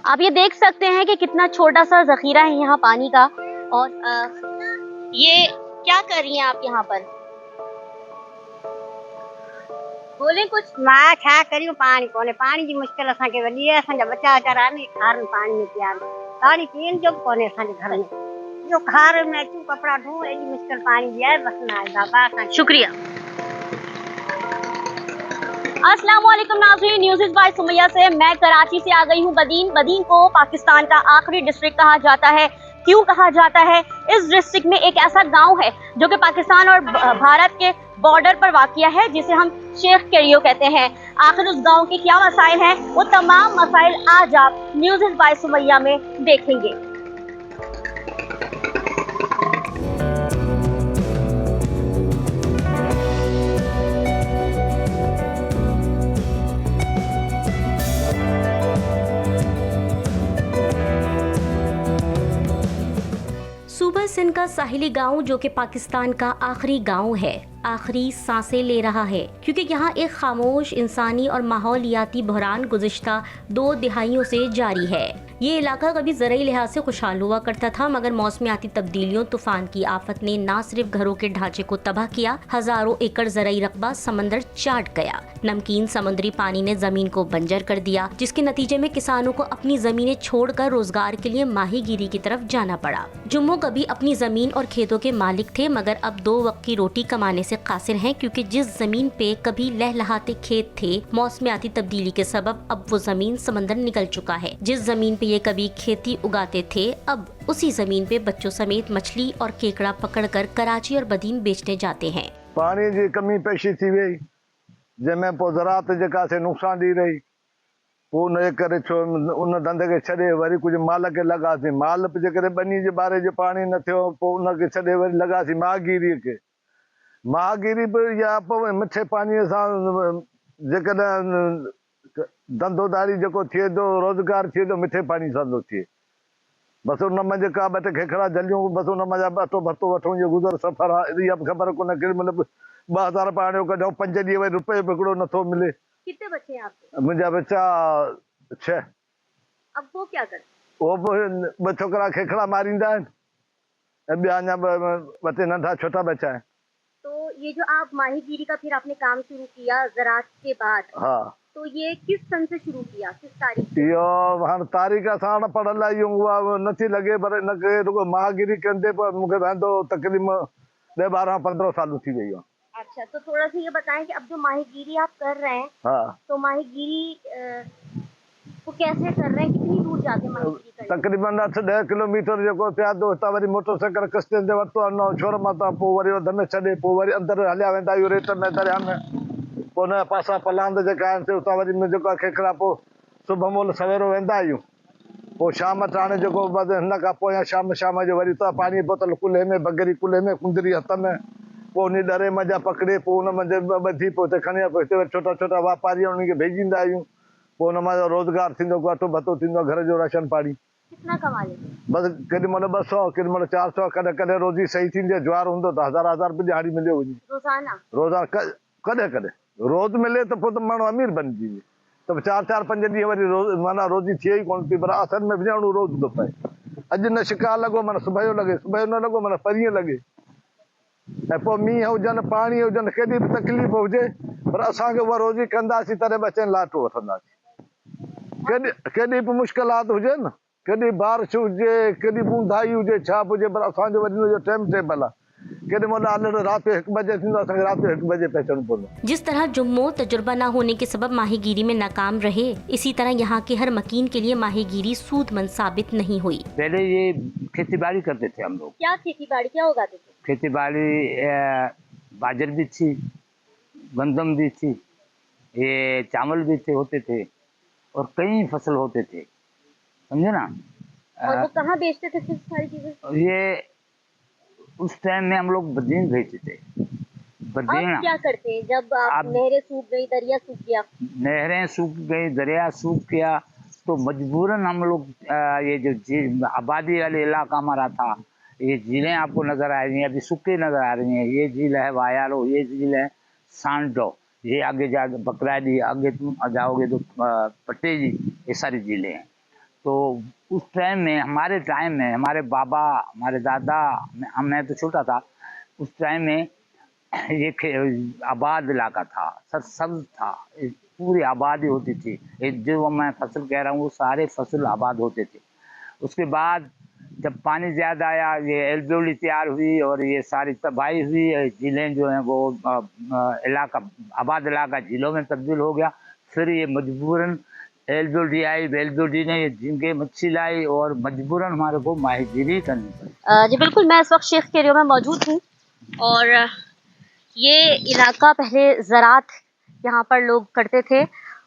आप ये देख सकते हैं कि कितना छोटा सा जखीरा है यहाँ पानी का। और ये क्या कर रही हैं आप यहाँ पर? बोले कुछ। मां छा करियूं, पानी कोने, पानी जी मुश्किल असांखे वॾी आहे। असांजा बच्चा वीचारा आहिनि खारनि पानी में पिया आहिनि, पानी पीअण जो बि कोन्हे असांजे घर में। जो खार में अचूं कपिड़ा धोऊं एॾी मुश्किल पानी जी आहे, बसि न आहे बाबा असांखे। शुक्रिया। अस्सलाम वालेकुम नाज़रीन, न्यूज़ बाय सुमैया से मैं कराची से आ गई हूँ बदीन। बदीन को पाकिस्तान का आखिरी डिस्ट्रिक्ट कहा जाता है। क्यों कहा जाता है? इस डिस्ट्रिक्ट में एक ऐसा गांव है जो कि पाकिस्तान और भारत के बॉर्डर पर वाक़िया है, जिसे हम शेख केरियो कहते हैं। आखिर उस गांव के क्या मसाइल हैं, वो तमाम मसाइल आज आप न्यूज़ बाय सुमैया में देखेंगे। सूबा सिंध का साहिली गांव जो कि पाकिस्तान का आखिरी गांव है, आखिरी सांसें ले रहा है, क्योंकि यहाँ एक खामोश इंसानी और माहौलियाती बहरान गुज़िश्ता 2 दिहाइयों से जारी है। ये इलाका कभी ज़राई लिहाज से खुशहाल हुआ करता था, मगर मौसमियाती तब्दीलियों, तूफान की आफत ने न सिर्फ घरों के ढांचे को तबाह किया, हजारों एकड़ ज़राई रकबा समंदर चाट गया। नमकीन समुद्री पानी ने जमीन को बंजर कर दिया, जिसके नतीजे में किसानों को अपनी जमीनें छोड़कर रोजगार के लिए माहीगीरी की तरफ जाना पड़ा। जुम्मो कभी अपनी जमीन और खेतों के मालिक थे, मगर अब 2 वक्त की रोटी कमाने से कासिर हैं, क्योंकि जिस जमीन पे कभी लहलहाते खेत थे, मौसमियाती तब्दीली के सबब अब वो जमीन समंदर निकल चुका है। जिस जमीन पे ये कभी खेती उगाते थे, अब उसी जमीन पे बच्चों समेत मछली और केकड़ा पकड़कर कराची और बदीन बेचने जाते हैं। पानी जी कमी पेशी थी वही, जंहिंमें पोइ ज़राअत जेका से नुक़सान ॾी रही, पोइ उनजे करे छो उन धंधे खे छॾे वरी कुझु माल खे लॻासीं। माल जे करे ॿनी जे ॿारे जो पाणी न थियो, पोइ उनखे छॾे वरी लॻासीं महागीरीअ खे। महागीरी बि या पोइ मिठे पाणीअ सां जेकॾहिं धंधोदारी जेको थिए थो, रोज़गार थिए थो, मिठे पाणी सां थो थिए। बसि उन में जेका 2 टे खेखड़ा जलियूं, बसि उन मज़ा अटो भरतो वठूं, इहो गुज़र सफ़र आहे। इहा बि ख़बर कोन्हे केॾी महिल 2000 पाणियो कढूं, 5 ॾींहं वरी रुपए बि हिकिड़ो नथो मिले। कितने बच्चे हैं आपके? मुंहिंजा बच्चा 6। अब वो क्या करते? उहो बि 2 छोकिरा खेखड़ा मारींदा आहिनि ऐं ॿिया अञा 2 टे नंढा छोटा बच्चा आहिनि। तो ये जो आप माहीगीरी का फिर आपने काम शुरू किया ज़राअत के बाद, हा, तो ये किस सन से शुरू किया, किस तारीख से? इहो हाणे तारीख़ असां हाणे पढ़ल आहियूं, उहा नथी लॻे, पर हिनखे रुॻो महागीरी कंदे पोइ मूंखे रहंदो तक़रीबन 10 12 15 साल थी वई आहे। अच्छा, तो थोड़ा सा ये बताएं कि अब जो माहीगीरी आप कर रहे हैं, हाँ, तो माहीगीरी वो कैसे कर रहे हैं, कितनी दूर जाके माहीगीरी कर रहे हैं? तक़रीबन 8-10 किलोमीटर जेको थिया थो, हितां वरी मोटरसाइकिल किश्तियुनि ते वरितो आहे शोरूम तां, पोइ वरी वध में छॾे, पोइ वरी अंदरि हलिया वेंदा आहियूं रेत में दरिया में। पोइ हुन पासा पलांद जेका आहिनि उतां वरी जेको खेखड़ा, पोइ सुबुह महिल सवेरो वेंदा आहियूं, पोइ शाम टाणे जेको हिन खां पोइ या शाम जो वरी उतां पाणी जी बोतल कुल्हे में, बगरी कुल्हे में, कुंदरी हथ में, पोइ उन डरे मज़ा पकिड़े, पोइ उन मंझि ॿधी, पोइ हिते खणी हिते वरी छोटा छोटा वापारी उनखे भेजींदा आहियूं। पोइ हुन मां रोज़गार थींदो, अटो भतो थींदो, घर जो राशन पाणी। कितना कमा लेते हैं? बसि केॾी महिल 200, केॾी महिल 400, कॾहिं कॾहिं रोज़ी सही थींदी आहे, ज्वार हूंदो त 1000 रुपये दिहाड़ी मिले वञे रोजाना? रोज़ाना। कॾहिं कॾहिं रोज़ मिले त पोइ त माण्हू अमीर बणिजी वञे, त 4-4-5 ॾींहं वरी माना रोज़ी थिए ई कोन थी, पर असल में विझणो रोज़ थो पए। अॼु न शिकार लॻो माना सुबुह जो लॻे, सुबुह जो न लॻो माना परीहं लॻे। ऐं पोइ मींहं हुजनि, पाणी हुजनि, केॾी बि तकलीफ़ हुजे, पर असांखे उहा रोज़ी कंदासीं तॾहिं 2 चैन लाटो वठंदासीं। केॾी बि मुश्किलात हुजे न, केॾी बारिश हुजे, केॾी बूंदाई हुजे, छा बि हुजे, पर असांजो वरी हुनजो टाइम टेबल आहे। केॾी महिल राति जो 1 बजे थींदो, असांखे राति जो 1 बजे पहुचणो पवंदो। जिस तरह जुम्मो तजुर्बा न होने के सबब माहीगीरी में नाकाम रहे, इसी तरह यहाँ के हर मकीन के लिए माहीगीरी सूदमंद साबित नहीं हुई। पहले ये खेती बाड़ी करते थे हम लोग। क्या खेती बाड़ी क्या उगाते थे? खेती बाड़ी बाजर भी थी, गंदम भी थी, ये चावल भी होते थे, और कई फसल होते थे, समझे ना। और वो कहाँ बेचते थे फिर सारी चीजें? ये उस टाइम में हम लोग बदीन भेजते थे। अब क्या करते हैं जब आप नहरें सूख गई, दरिया सूख गया? नहरें सूख गई, दरिया सूख गया, तो मजबूरन हम लोग ये जो आबादी वाले इलाका हमारा था, ये झीलें आपको नजर आ रही हैं, अभी सूखे नजर आ रही हैं। ये झील है वायालो, ये झील है सांडो, ये आगे जा बकराडी, आगे तुम जाओगे तो पटेजी, ये सारी झीलें हैं। तो उस टाइम में, हमारे टाइम में, हमारे बाबा, हमारे दादा, मैं तो छोटा था उस टाइम में, ये आबाद इलाका था, सब था, पूरी आबादी होती थी। ये जो मैं फसल कह रहा हूँ वो सारे फसल आबाद होते थे। उसके बाद जब पानी ज़्यादा आया, ये एल्ब्योली तैयार हुई और ये सारी तबाही हुई, झीलें जो हैं वो इलाका, आबाद इलाका झीलों में तब्दील हो गया। फिर ये मजबूरन एल्ब्योली आई, एल्ब्योली ने ये झींगे मच्छी लाई और मजबूरन हमारे को माहीगीरी करनी पड़ी। जी बिल्कुल, मैं इस वक्त शेख के एरिया में मौजूद हूँ और ये इलाका पहले ज़रात यहाँ पर लोग करते थे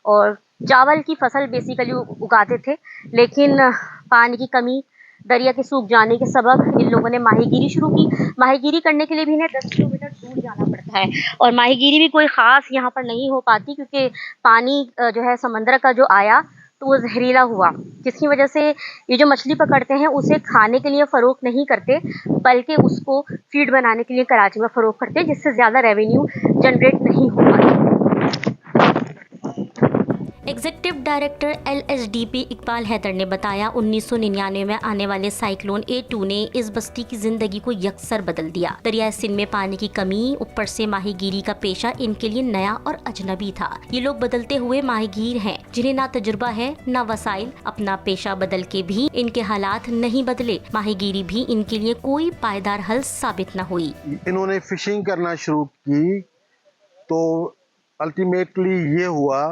और चावल की फसल बेसिकली उगाते थे, लेकिन पानी की कमी, दरिया के सूख जाने के सबब इन लोगों ने माहीगीरी शुरू की। माहीगीरी करने के लिए भी इन्हें 10 किलोमीटर दूर जाना पड़ता है और माहीगीरी भी कोई ख़ास यहाँ पर नहीं हो पाती, क्योंकि पानी जो है समंदर का जो आया तो वो जहरीला हुआ, जिसकी वजह से ये जो मछली पकड़ते हैं उसे खाने के लिए फ़रोख्त नहीं करते, बल्कि उसको फीड बनाने के लिए कराची में फ़रोख्त करते हैं, जिससे ज़्यादा रेवेन्यू जनरेट नहीं हो पाता। Executive director LSDP Iqbal Haider ने बताया, 1999 में आने वाले साइक्लोन A2 ने इस बस्ती की जिंदगी को यकसर बदल दिया। दरियाए सिंध में पानी की कमी, ऊपर से माहीगीरी का पेशा इनके लिए नया और अजनबी था। ये लोग बदलते हुए माहीगीर हैं, जिन्हें ना तजुर्बा है ना वसाइल। अपना पेशा बदल के भी इनके हालात नहीं बदले। माहीगीरी भी इनके लिए कोई पायदार हल साबित न हुई। इन्होंने फिशिंग करना शुरू की तो अल्टीमेटली ये हुआ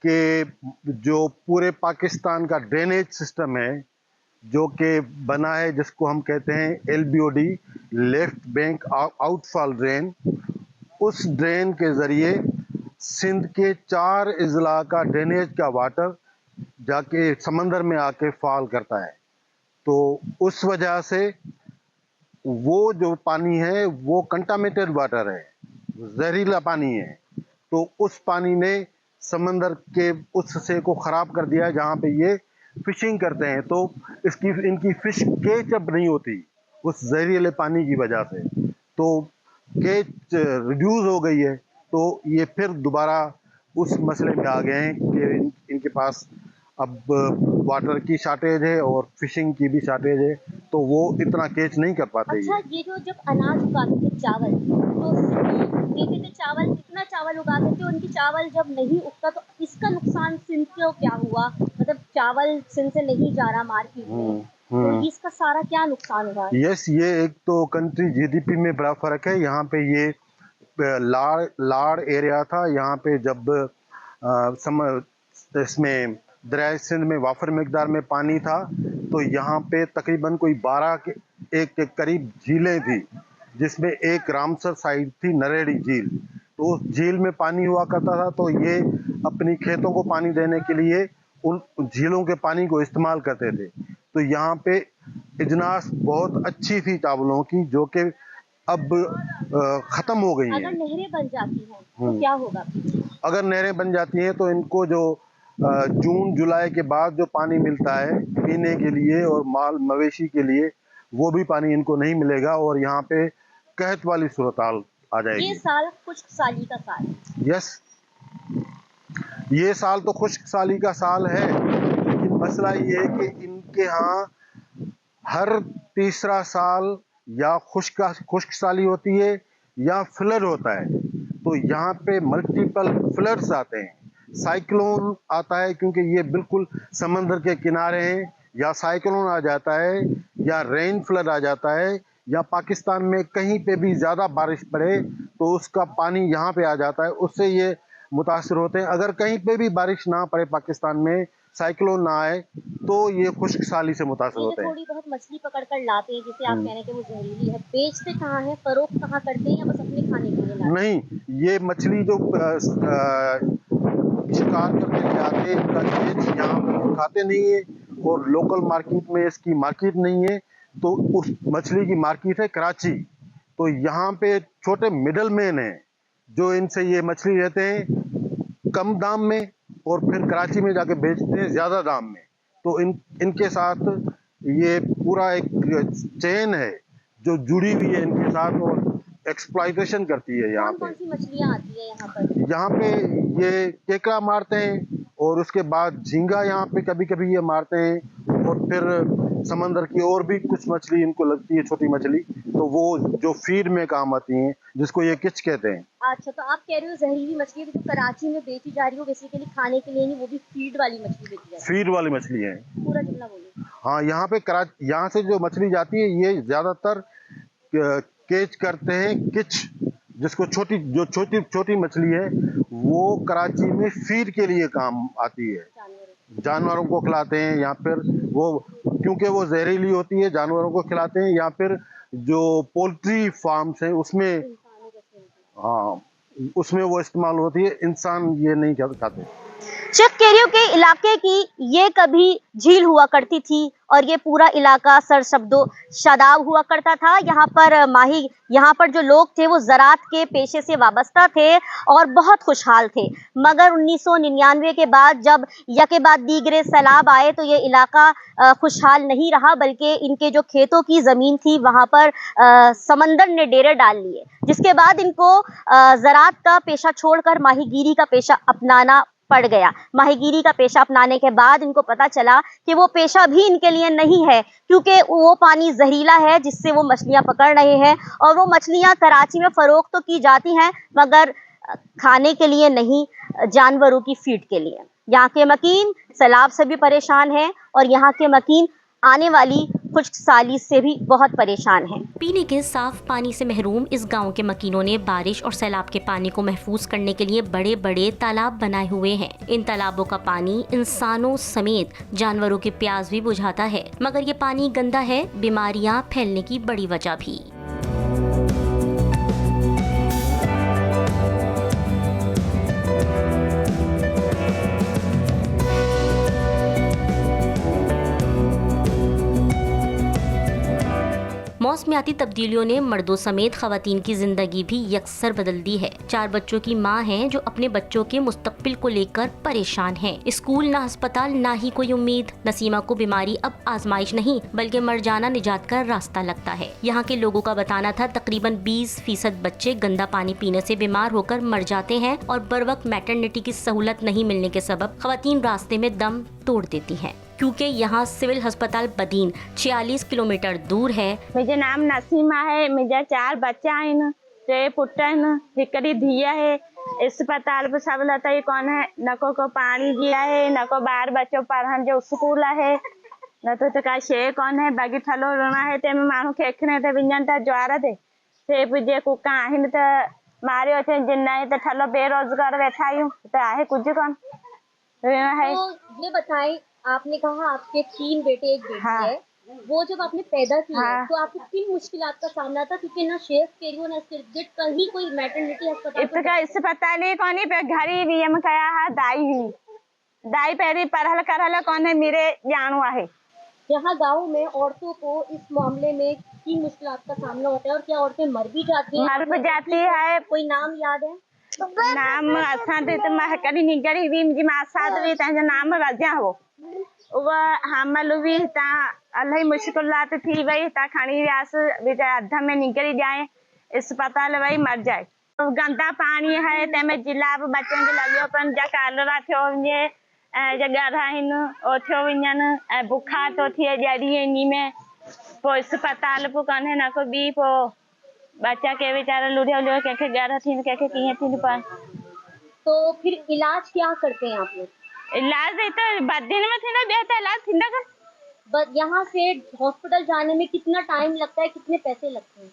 कि जो पूरे पाकिस्तान का ड्रेनेज सिस्टम है, जो कि बना है, जिसको हम कहते हैं LBOD, left bank outfall drain, उस ड्रेन के ज़रिए सिंध के 4 अजला का ड्रेनेज का वाटर जाके समंदर में आके फॉल करता है। तो उस वजह से वो जो पानी है वो कंटामिनेटेड वाटर है, जहरीला पानी है। तो उस पानी ने समंदर के उस हिस्से को ख़राब कर दिया जहाँ पे ये फिशिंग करते हैं। तो इनकी फिश कैच अप नहीं होती उस जहरीले पानी की वजह से, तो कैच रिड्यूस हो गई है। तो ये फिर दोबारा उस मसले में आ गए हैं कि इनके पास अब वाटर की शॉर्टेज है और फिशिंग की भी शॉर्टेज है, तो वो इतना कैच नहीं कर पाते। अच्छा, ये जो जब अनाज उगाते थे चावल, तो देते थे चावल, इतना चावल उगाते थे, उनकी चावल जब नहीं उगता तो इसका नुकसान सिंध को क्या हुआ? मतलब चावल सिंध से नहीं जा रहा मार्केट में, तो इसका सारा क्या नुकसान हुआ? यस, ये एक तो कंट्री GDP में बड़ा फर्क है। यहाँ पे ये लाड़ एरिया था, यहाँ पे जब इसमें दरिया सिंध में वाफर मिकदार में पानी था, तो यहाँ पे तकरीबन कोई 12 के करीब झीलें थी, जिसमें एक रामसर साइड थी, नरेड़ी झील। तो उस झील में पानी हुआ करता था, तो ये अपनी खेतों को पानी देने के लिए उन झीलों के पानी को इस्तेमाल करते थे। तो यहाँ पे इजनास बहुत अच्छी थी चावलों की, जो कि अब ख़त्म हो गई हैं। अगर नहरें बन जाती हैं तो क्या होगा? अगर नहरें बन जाती हैं तो इनको जो जून जुलाई के बाद जो पानी मिलता है पीने के लिए और माल मवेशी के लिए, वो भी पानी इनको नहीं मिलेगा और यहाँ पे कहत वाली सूरत हाल आ जाएगी। ये साल खुश्क साली का साल है। यस, ये साल तो खुश्क साली का साल है, लेकिन मसला ये है कि इनके यहाँ हर तीसरा साल या खुश्क साली होती है या फ्लड होता है। तो यहाँ पे मल्टीपल फ्लड्स आते हैं, साइक्लोन आता है, क्योंकि ये बिल्कुल समंदर के किनारे हैं। या साइक्लोन आ जाता है या रेन फ्लड आ जाता है, या पाकिस्तान में कहीं पे भी ज़्यादा बारिश पड़े तो उसका पानी यहाँ पे आ जाता है, उससे ये मुतासर होते हैं। अगर कहीं पे भी बारिश ना पड़े पाकिस्तान में, साइक्लोन ना आए, तो ये खुश्क साली से मुतासर होते हैं। थोड़ी बहुत मछली पकड़ कर लाते हैं, जिसे आप कह रहे हैं कि वो जहरीली है, बेचते कहाँ हैं, फरोख्त कहाँ करते हैं, या बस अपने खाने के लिए लाते हैं? नहीं, ये मछली जो शिकार करके ले आते हैं, इनका कैच यहाँ पर खाते नहीं है और लोकल मार्केट में इसकी मार्केट नहीं है। तो उस मछली की मार्केट है कराची। तो यहाँ पे छोटे मिडल मैन हैं जो इनसे ये मछली लेते हैं कम दाम में और फिर कराची में जाके बेचते हैं ज़्यादा दाम में। तो इनके साथ ये पूरा एक चेन है जो जुड़ी हुई है इनके साथ और एक्सप्लॉइटेशन करती है यहाँ पे। कौन सी मछलियाँ आती है यहाँ पर? यहाँ पे ये केकड़ा मारते हैं और उसके बाद झींगा यहाँ पे कभी कभी ये मारते हैं, और फिर समंदर की और भी कुछ मछली इनको लगती है, छोटी मछली, तो वो जो फीड में काम आती हैं, जिसको ये किच कहते हैं। अच्छा, तो आप कह रहे हो जहरीली मछली जो कराची में बेची जा रही है बेसिकली खाने के लिए नहीं, वो भी फीड वाली मछली बेची जा रही फीड वाली मछली है। है, पूरा जुमला बोलिए। हाँ, यहाँ पे यहाँ से जो मछली जाती है ये ज्यादातर केच करते हैं किच, जिसको छोटी मछली है, वो कराची में फीड के लिए काम आती है, जानवरों को खिलाते हैं, या फिर वो क्योंकि वो जहरीली होती है जानवरों को खिलाते हैं, या फिर जो पोल्ट्री फार्म्स हैं उसमें, हाँ, उसमें वो इस्तेमाल होती है, इंसान ये नहीं खाते। चिककेरियो के इलाके की ये कभी झील हुआ करती थी और ये पूरा इलाका सरसब्दो शादाब हुआ करता था। यहाँ पर जो लोग थे वो ज़राअत के पेशे से वाबस्ता थे और बहुत खुशहाल थे। मगर 1999 के बाद जब यके बाद दीगरे सैलाब आए तो ये इलाका खुशहाल नहीं रहा, बल्कि इनके जो खेतों की ज़मीन थी वहाँ पर समंदर ने डेरे डाल लिए, जिसके बाद इनको ज़राअत का पेशा छोड़कर माहीगीरी का पेशा अपनाना पड़ गया। माहीगीरी का पेशा अपनाने के बाद इनको पता चला कि वो पेशा भी इनके लिए नहीं है, क्योंकि वो पानी जहरीला है जिससे वो मछलियां पकड़ रहे हैं, और वो मछलियां कराची में फरोख्त तो की जाती हैं मगर खाने के लिए नहीं, जानवरों की फीड के लिए। यहाँ के मकीन सैलाब से भी परेशान हैं और यहाँ के मकीन आने वाली खुश्क साली से भी बहुत परेशान हैं। पीने के साफ पानी से महरूम इस गांव के मकीनों ने बारिश और सैलाब के पानी को महफूज करने के लिए बड़े बड़े तालाब बनाए हुए हैं। इन तालाबों का पानी इंसानों समेत जानवरों की प्यास भी बुझाता है, मगर ये पानी गंदा है, बीमारियां फैलने की बड़ी वजह भी। मौसमियाती तब्दीलियों ने मर्दों समेत खवातीन की जिंदगी भी यकसर बदल दी है। 4 बच्चों की मां हैं जो अपने बच्चों के मुस्तकबिल को लेकर परेशान हैं। स्कूल ना अस्पताल ना ही कोई उम्मीद। नसीमा को बीमारी अब आजमाइश नहीं बल्कि मर जाना निजात का रास्ता लगता है। यहाँ के लोगों का बताना था तकरीबन 20% बच्चे गंदा पानी पीने से बीमार होकर मर जाते हैं और बर वक्त मैटरनिटी की सहूलत नहीं मिलने के सबब खवातीन रास्ते में दम तोड़ देती हैं, क्योंकि यहाँ सिविल अस्पताल बदीन 46 किलोमीटर दूर है। मुझे नाम नसीमा है, मुझे 4 बच्चा है, 3 पुट है, हिकड़ी धिया है। अस्पताल पे सब लता ही कौन है, नको को पानी दिया है, नको 12 बच्चों पढ़न जो स्कूल है, न तो का शे कौन है बाकी थलो रोना है, ते में मानो खेखने ते विंजन ता ज्वार थे से पुजे कुका आहिन त मारे होते जिन्ना है त थलो बेरोजगार बैठा हूं त आहे कुछ कौन है। तो ये बताएं, आपने कहा आपके 3 बेटे 1 बेटी हाँ। है, वो जब आपने पैदा किया हाँ। तो आपको किन मुश्किलात का सामना था, क्योंकि ना चिककेरियो ना सिरगिट कहीं कोई मैटरनिटी अस्पताल इसका अस्पताल ही कौन पे घरी भी हम कया है दाई पेरी पढ़ल करल कौन है मेरे जानू है। यहाँ गाँव में औरतों को इस मामले में किन मुश्किलात का सामना होता है और क्या औरतें मर भी जाती हैं? मर भी जाती है। कोई नाम याद है? नाम असा तो मैं करी निगरी भी मुझे मासाद भी ता नाम रजा हो वो हमल भी ता अल्लाह मुश्किलात थी भाई ता खड़ी व्यास बेटा अद्धा में निकल जाए अस्पताल भाई मर जाए। तो गंदा पानी है ते में जिला बच्चों के लगे अपन जा कालरा थो ये जगह रहन ओ थो विनन बुखार तो थी जड़ी नी में पो अस्पताल पो कने ना को बी पो बच्चा के बेचारा लुढ़िया लुढ़िया के घर थी के किए थी पर। तो फिर इलाज क्या करते हैं आप लोग? इलाज तो बदीन में थी ना बेहतर इलाज थी ना बस यहाँ से हॉस्पिटल जाने में कितना टाइम लगता है, कितने पैसे लगते हैं?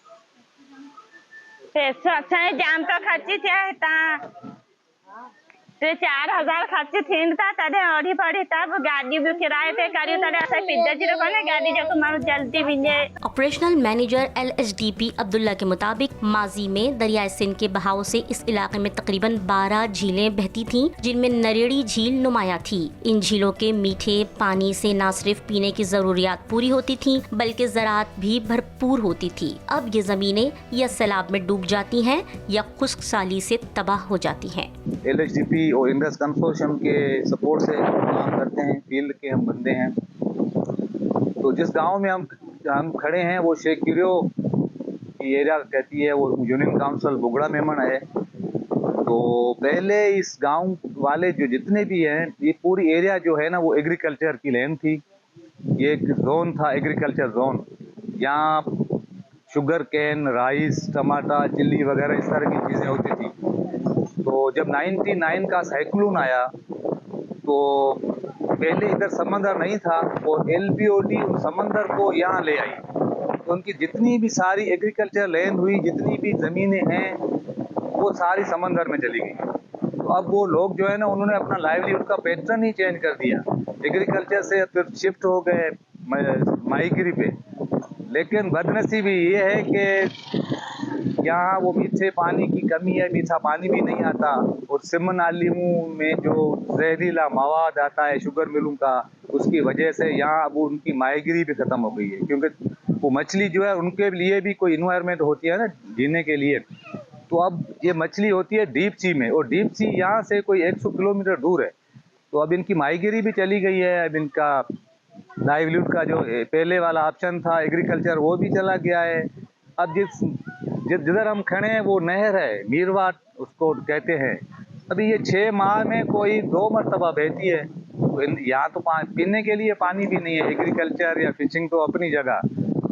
पैसा अच्छा है, जाम तो खर्ची थे तो 4000 खर्ची थी तदे ओढ़ी पड़ी तब गाड़ी भी किराए पे करी तदे ऐसा पिज्जा जी कोने गाड़ी जो मानो जल्दी बिंजे। ऑपरेशनल मैनेजर LHDP अब्दुल्ला के मुताबिक माजी में दरियाए सिंध के बहाव से इस इलाके में तकरीबन 12 झीलें बहती थीं, जिनमें नरेड़ी झील नुमाया थी। इन झीलों के मीठे पानी से न सिर्फ पीने की जरूरियात पूरी होती थी बल्कि ज़राअत भी भरपूर होती थी। अब ये जमीनें या सैलाब में डूब जाती हैं या खुश्क साली से तबाह हो जाती हैं। LHDP और इंडस कंसोर्शियम के सपोर्ट से काम करते हैं, फील्ड के हम बंदे हैं। तो जिस गांव में हम खड़े हैं वो चिककेरियो की एरिया कहती है, वो यूनियन काउंसिल बुगड़ा मेमन है। तो पहले इस गांव वाले जो जितने भी हैं, ये पूरी एरिया जो है ना वो एग्रीकल्चर की लैंड थी। ये एक जोन था, एग्रीकल्चर जोन। यहाँ शुगर कैन, राइस, टमाटर, चिल्ली वगैरह इस तरह की चीज़ें होती थी। तो जब 99 का साइक्लोन आया तो पहले इधर समंदर नहीं था और LBOD उन समंदर को यहाँ ले आई। तो उनकी जितनी भी सारी एग्रीकल्चर लैंड हुई, जितनी भी ज़मीनें हैं, वो सारी समंदर में चली गई। तो अब वो लोग जो है ना, उन्होंने अपना लाइवलीहुड का पैटर्न ही चेंज कर दिया। एग्रीकल्चर से फिर शिफ्ट हो गए माहीगिरी पे। लेकिन बदनसीबी ये है कि यहाँ वो मीठे पानी की कमी है, मीठा पानी भी नहीं आता। और सिमन आलिमू में जो जहरीला मवाद आता है शुगर मिलों का, उसकी वजह से यहाँ अब उनकी माहीगिरी भी ख़त्म हो गई है। क्योंकि वो मछली जो है उनके लिए भी कोई इन्वायरमेंट होती है ना जीने के लिए। तो अब ये मछली होती है डीप सी में, और डीप सी यहाँ से कोई 100 किलोमीटर दूर है। तो अब इनकी माहीगिरी भी चली गई है। अब इनका लाइवलीहुड का जो पहले वाला ऑप्शन था एग्रीकल्चर, वो भी चला गया है। अब जिधर हम खड़े हैं वो नहर है, मीरवाट उसको कहते हैं। अभी ये 6 माह में कोई 2 मरतबा बहती है। तो यहाँ तो पीने के लिए पानी भी नहीं है। एग्रीकल्चर या फिशिंग तो अपनी जगह,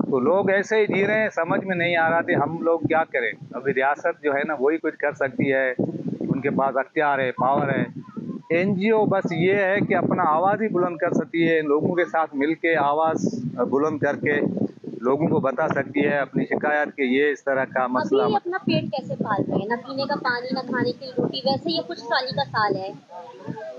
तो लोग ऐसे ही जी रहे हैं। समझ में नहीं आ रहा थे हम लोग क्या करें। अभी रियासत जो है ना वही कुछ कर सकती है, उनके पास अख्तियार है, पावर है। NGO बस ये है कि अपना आवाज़ ही बुलंद कर सकती है, लोगों के साथ मिलके आवाज़ बुलंद करके लोगों को बता सकती है अपनी शिकायत के ये इस तरह का मसला। अभी ये अपना पेट कैसे पाल रहे हैं? ना पीने का पानी, ना खाने की रोटी। वैसे ये कुछ साली का साल है।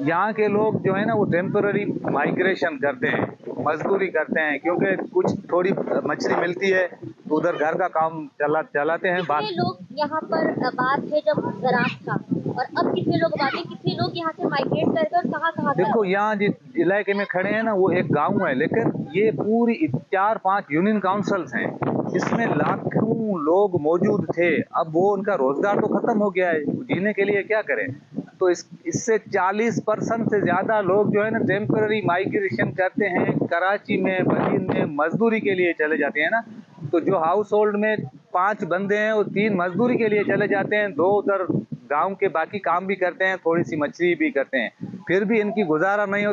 यहाँ के लोग जो है ना वो टेम्पररी माइग्रेशन करते हैं, मजदूरी करते हैं। क्योंकि कुछ थोड़ी मछली मिलती है तो उधर घर का काम चलाते हैं। कितने लोग यहाँ पर आबाद थे जब ज़राअत था, और अब कितने लोग आबाद हैं? कितने लोग यहाँ से माइग्रेट करके और कहाँ देखो यहाँ जिस इलाके में खड़े हैं ना वो एक गांव है, लेकिन ये पूरी 4-5 यूनियन काउंसिल्स हैं। इसमें लाखों लोग मौजूद थे। अब वो उनका रोजगार तो खत्म हो गया है, जीने के लिए क्या करें। तो इससे 40% से ज़्यादा लोग जो है ना टेम्पररी माइग्रेशन करते हैं। कराची में, बदीन में मजदूरी के लिए चले जाते हैं ना। तो जो हाउस होल्ड में 5 बंदे हैं वो 3 मजदूरी के लिए चले जाते हैं, 2 उधर गांव के बाकी काम भी करते हैं, थोड़ी सी मछली भी करते हैं। फिर भी इनकी गुजारा नहीं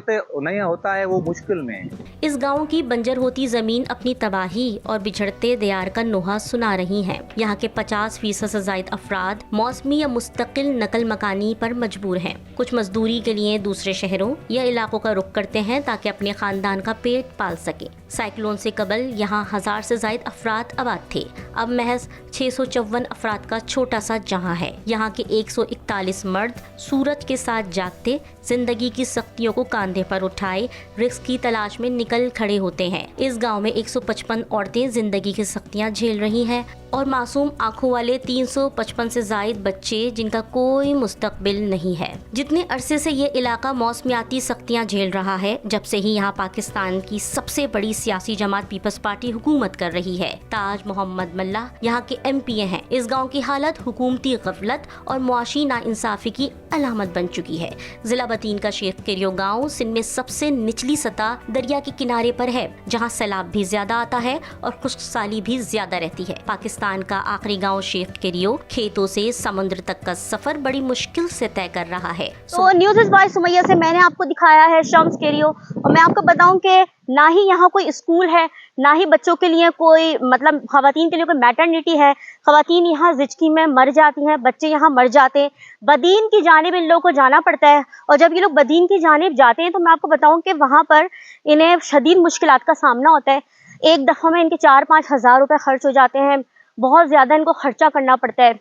होता है, वो मुश्किल में है। इस गांव की बंजर होती जमीन अपनी तबाही और बिछड़ते दियार का नोहा सुना रही है। यहाँ के 50% से ज्यादा अफराद मौसमी या मुस्तकिल नकल मकानी पर मजबूर हैं। कुछ मजदूरी के लिए दूसरे शहरों या इलाकों का रुख करते हैं ताकि अपने खानदान का पेट पाल सके। साइक्लोन से कबल यहाँ 1000 से ज्यादा अफराद आबाद थे। अब महज 654 अफराद का छोटा सा जहाँ है। यहाँ के 141 मर्द सूरज के साथ जागते, जिंदगी की सख्तियों को कांधे पर उठाए रिस्क की तलाश में निकल खड़े होते हैं। इस गांव में 155 औरतें जिंदगी की सख्तियां झेल रही हैं और मासूम आंखों वाले 355 से जायद बच्चे जिनका कोई मुस्तकबिल नहीं है। जितने अरसे से ये इलाका मौसमियाती सख्तियां झेल रहा है, जब से ही यहाँ पाकिस्तान की सबसे बड़ी सियासी जमात पीपल्स पार्टी हुकूमत कर रही है। ताज मोहम्मद मल्ला यहाँ के MP हैं। इस गाँव की हालत हुकूमती गफलत और मुआशी नाइंसाफी की अलामत बन चुकी है। जिला बदीन का शेख केरियो गाँव सिंध में सबसे निचली सतह दरिया के किनारे पर है, जहाँ सैलाब भी ज्यादा आता है और खुश्कसाली भी ज्यादा रहती है। पाकिस्तान का आखिरी गांव शेख केरियो खेतों से समुद्र तक का सफर बड़ी मुश्किल से तय कर रहा है। तो न्यूज़ इस बाय सुमैया से मैंने आपको दिखाया है शम्स केरियो, और मैं आपको बताऊं कि ना ही यहाँ कोई स्कूल है, ना ही बच्चों के लिए कोई मतलब खवातीन के लिए कोई मैटरनिटी है। खवातीन यहाँ जिचकी में मर जाती हैं, बच्चे यहाँ मर जाते हैं। बदीन की जानिब इन लोगों को जाना पड़ता है, और जब ये लोग बदीन की जानिब जाते हैं तो मैं आपको बताऊं कि वहाँ पर इन्हें शदीद मुश्किलात का सामना होता है। एक दफ़ा में इनके 4-5 हज़ार रुपये खर्च हो जाते हैं। बहुत ज़्यादा इनको खर्चा करना पड़ता है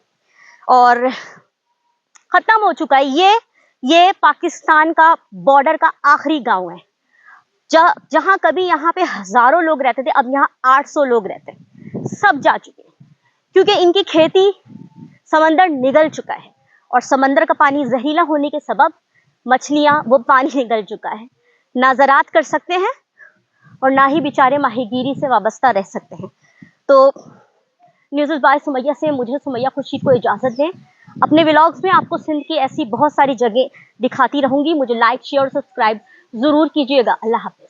और ख़त्म हो चुका है। ये पाकिस्तान का बॉर्डर का आखिरी गांव है, जहां कभी यहाँ पे हज़ारों लोग रहते थे, अब यहाँ 800 लोग रहते हैं। सब जा चुके हैं क्योंकि इनकी खेती समंदर निगल चुका है, और समंदर का पानी जहरीला होने के सबब मछलियाँ वो पानी निगल चुका है। ना ज़राअत कर सकते हैं और ना ही बेचारे माहीगीरी से वाबस्ता रह सकते हैं। तो न्यूज़ बाय सुमैया से मुझे सुमैया खुर्शीद को इजाज़त दें। अपने व्लॉग्स में आपको सिंध की ऐसी बहुत सारी जगह दिखाती रहूँगी। मुझे लाइक, शेयर और सब्सक्राइब ज़रूर कीजिएगा। अल्लाह हाफ़िज़।